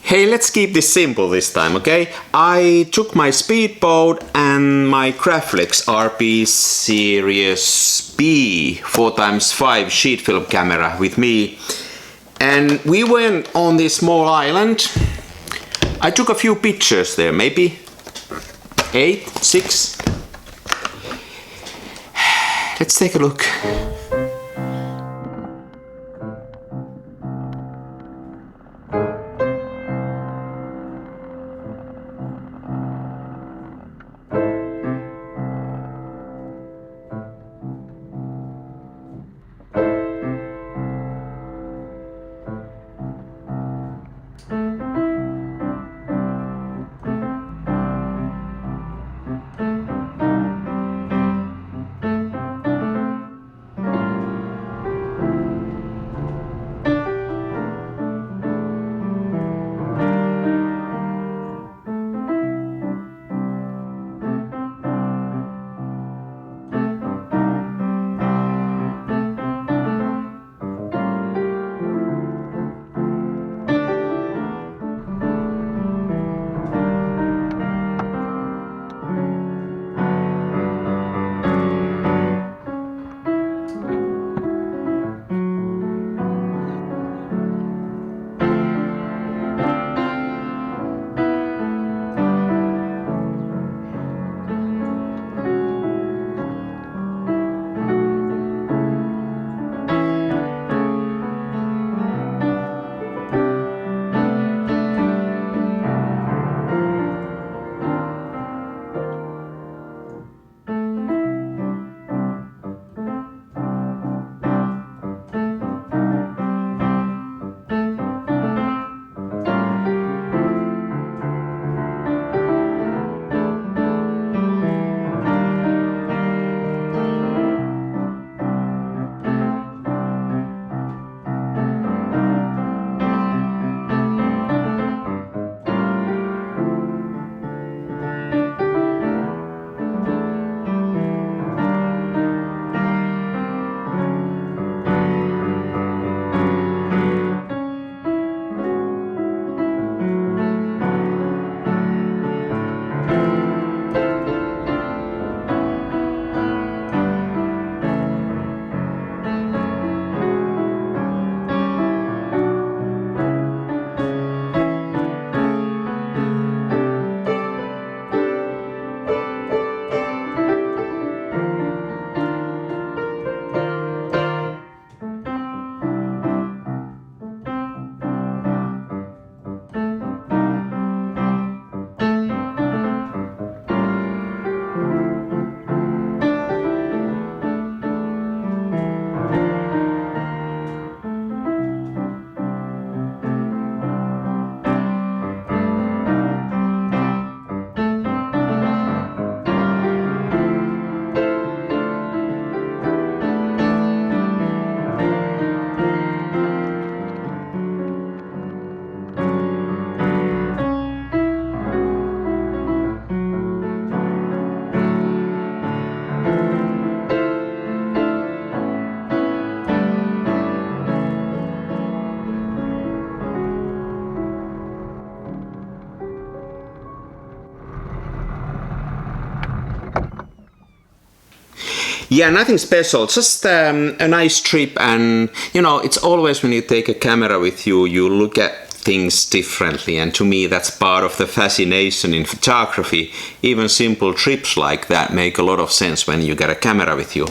Hey, let's keep this simple this time, okay? I took my speedboat and my Graflex RB Series B 4x5 sheet film camera with me, and we went on this small island. I took a few pictures there, maybe 8, 6. Let's take a look. Yeah, nothing special, just a nice trip. And you know, it's always when you take a camera with you, you look at things differently, and to me that's part of the fascination in photography. Even simple trips like that make a lot of sense when you get a camera with you.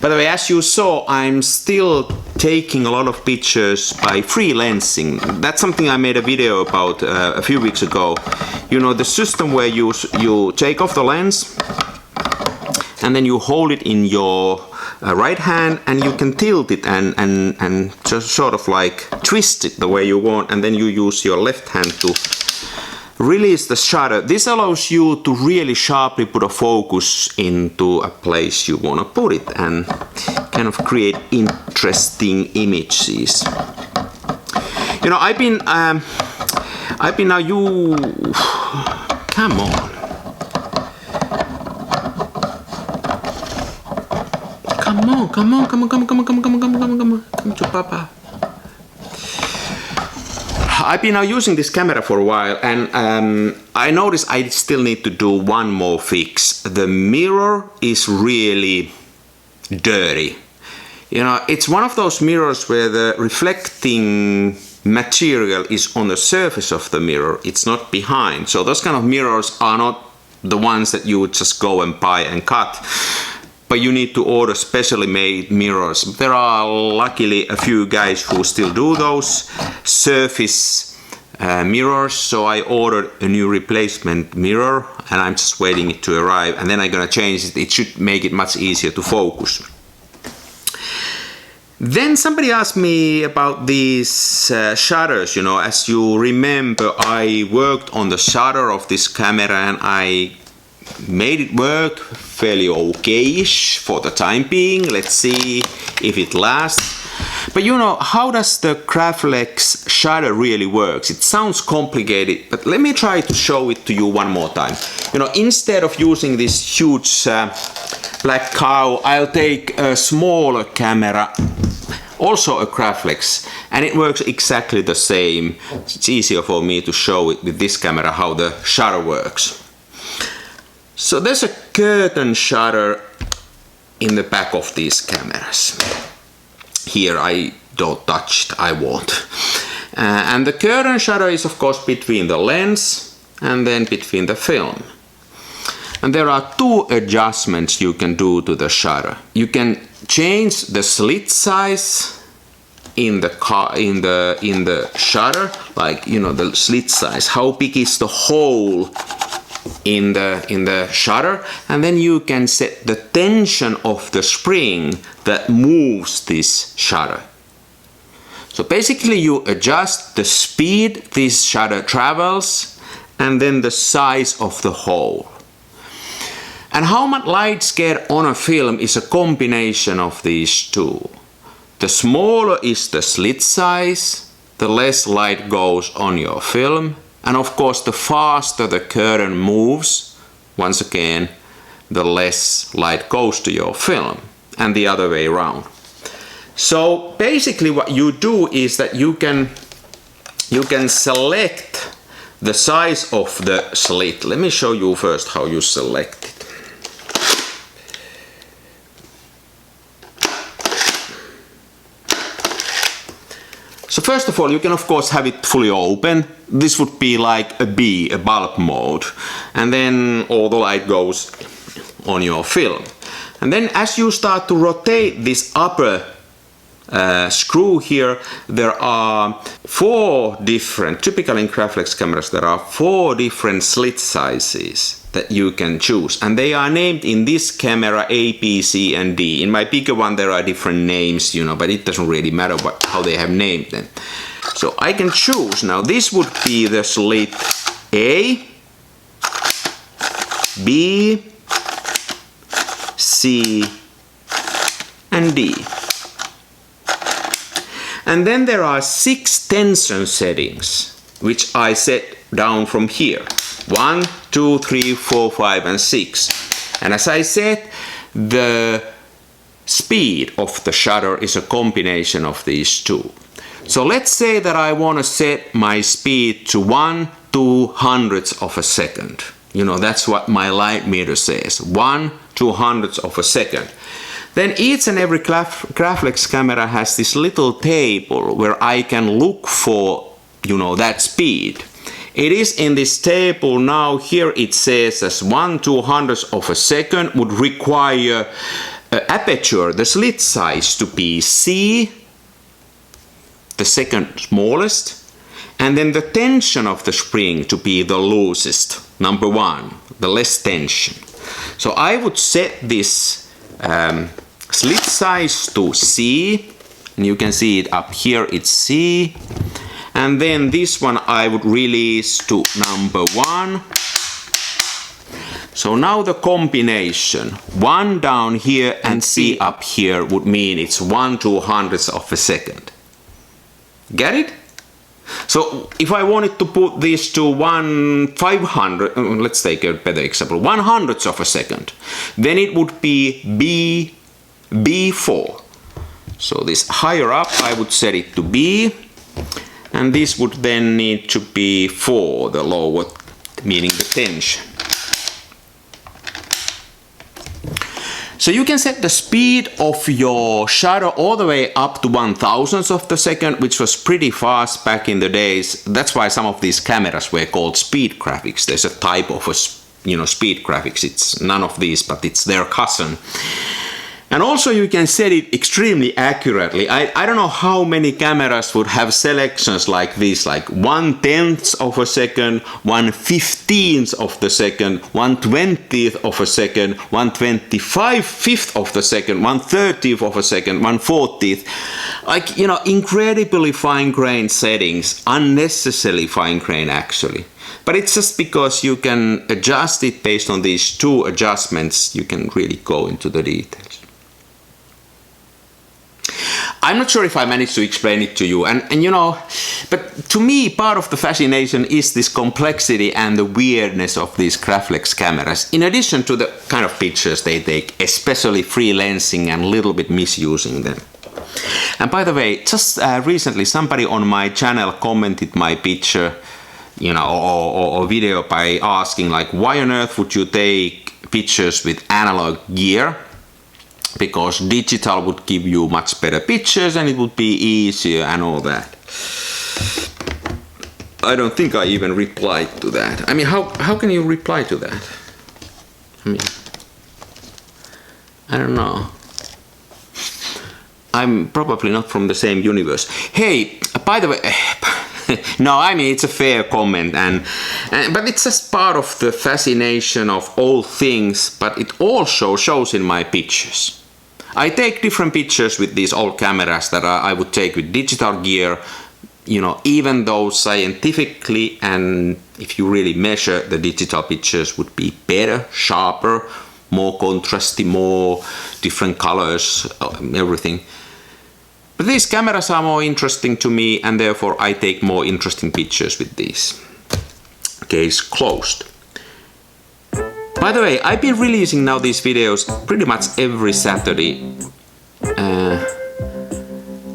By the way, as you saw, I'm still taking a lot of pictures by freelancing. That's something I made a video about a few weeks ago. You know, the system where you take off the lens and then you hold it in your right hand, and you can tilt it and just sort of like twist it the way you want, and then you use your left hand to release the shutter. This allows you to really sharply put a focus into a place you want to put it and kind of create interesting images. You know, I've been now you come on. Come on to Papa. I've been now using this camera for a while, and I noticed I still need to do one more fix. The mirror is really dirty. You know, it's one of those mirrors where the reflecting material is on the surface of the mirror, it's not behind. So those kind of mirrors are not the ones that you would just go and buy and cut, but you need to order specially made mirrors. There are luckily a few guys who still do those surface mirrors, so I ordered a new replacement mirror and I'm just waiting it to arrive, and then I'm gonna change it. It should make it much easier to focus. Then somebody asked me about these shutters. You know, as you remember, I worked on the shutter of this camera and I made it work fairly okay-ish for the time being. Let's see if it lasts. But you know, how does the Graflex shutter really works? It sounds complicated, but let me try to show it to you one more time. You know, instead of using this huge black cow, I'll take a smaller camera, also a Graflex, and it works exactly the same. It's easier for me to show it with this camera how the shutter works. So there's a curtain shutter in the back of these cameras. Here I don't touch it, I won't. And the curtain shutter is of course between the lens and then between the film. And there are two adjustments you can do to the shutter. You can change the slit size in the shutter, like, you know, the slit size. How big is the hole in the shutter? And then you can set the tension of the spring that moves this shutter. So basically you adjust the speed this shutter travels and then the size of the hole. And how much lights get on a film is a combination of these two. The smaller is the slit size, the less light goes on your film. And of course, the faster the curtain moves, once again, the less light goes to your film, and the other way around. So basically what you do is that you can select the size of the slit. Let me show you first how you select it. So first of all, you can of course have it fully open. This would be like a B, a bulb mode. And then all the light goes on your film. And then as you start to rotate this upper screw here, there are four different, typically in Graflex cameras, there are four different slit sizes that you can choose, and they are named in this camera A, B, C and D. In my bigger one there are different names, you know, but it doesn't really matter how they have named them. So I can choose. Now this would be the slit A, B, C and D. And then there are 6 tension settings, which I set down from here. 1, 2, 3, 4, 5 and 6. And as I said, the speed of the shutter is a combination of these two. So let's say that I want to set my speed to 1/200th of a second. You know, that's what my light meter says, 1/200th of a second. Then each and every Graflex camera has this little table where I can look for, you know, that speed. It is in this table now. Here it says as 1/200th of a second would require aperture, the slit size, to be C, the second smallest, and then the tension of the spring to be the loosest, number 1, the less tension. So I would set this slit size to C, and you can see it up here, it's C. And then this one I would release to number 1. So now the combination 1 down here and C up here would mean it's 1/200th of a second. Get it? So if I wanted to put this to 1/500, let's take a better example, 1/100th of a second, then it would be B4. So this higher up I would set it to B. and this would then need to be 4, the lower, meaning the tension. So you can set the speed of your shutter all the way up to 1,000th of the second, which was pretty fast back in the days. That's why some of these cameras were called speed graphics. There's a type of speed graphics. It's none of these, but it's their cousin. And also you can set it extremely accurately. I don't know how many cameras would have selections like this, like 1/10th of a second, 1/15th of the second, 1/20th of a second, 1/25th of the second, 1/30th of a second, 1/40th. Like, incredibly fine-grained settings, unnecessarily fine-grained actually. But it's just because you can adjust it based on these 2 adjustments, you can really go into the details. I'm not sure if I managed to explain it to you, but to me part of the fascination is this complexity and the weirdness of these Graflex cameras, in addition to the kind of pictures they take, especially freelancing and a little bit misusing them. And by the way, just recently somebody on my channel commented my picture, or video by asking like, why on earth would you take pictures with analog gear? Because digital would give you much better pictures and it would be easier and all that. I don't think I even replied to that. I mean, how can you reply to that? I don't know. I'm probably not from the same universe. Hey, by the way, no, I mean, it's a fair comment, but it's just part of the fascination of all things, but it also shows in my pictures. I take different pictures with these old cameras that I would take with digital gear, even though scientifically, and if you really measure, the digital pictures would be better, sharper, more contrasty, more different colors, everything. But these cameras are more interesting to me, and therefore I take more interesting pictures with these. Case closed. By the way, I've been releasing now these videos pretty much every Saturday.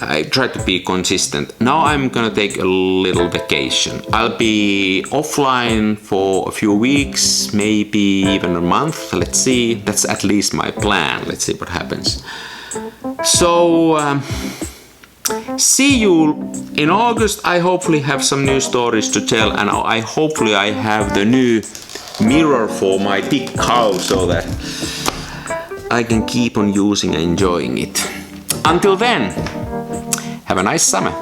I try to be consistent. Now I'm gonna take a little vacation. I'll be offline for a few weeks, maybe even a month. Let's see. That's at least my plan. Let's see what happens. So, see you in August. I hopefully have some new stories to tell, and hopefully I have the new mirror for my big cow so that I can keep on using and enjoying it. Until then, have a nice summer.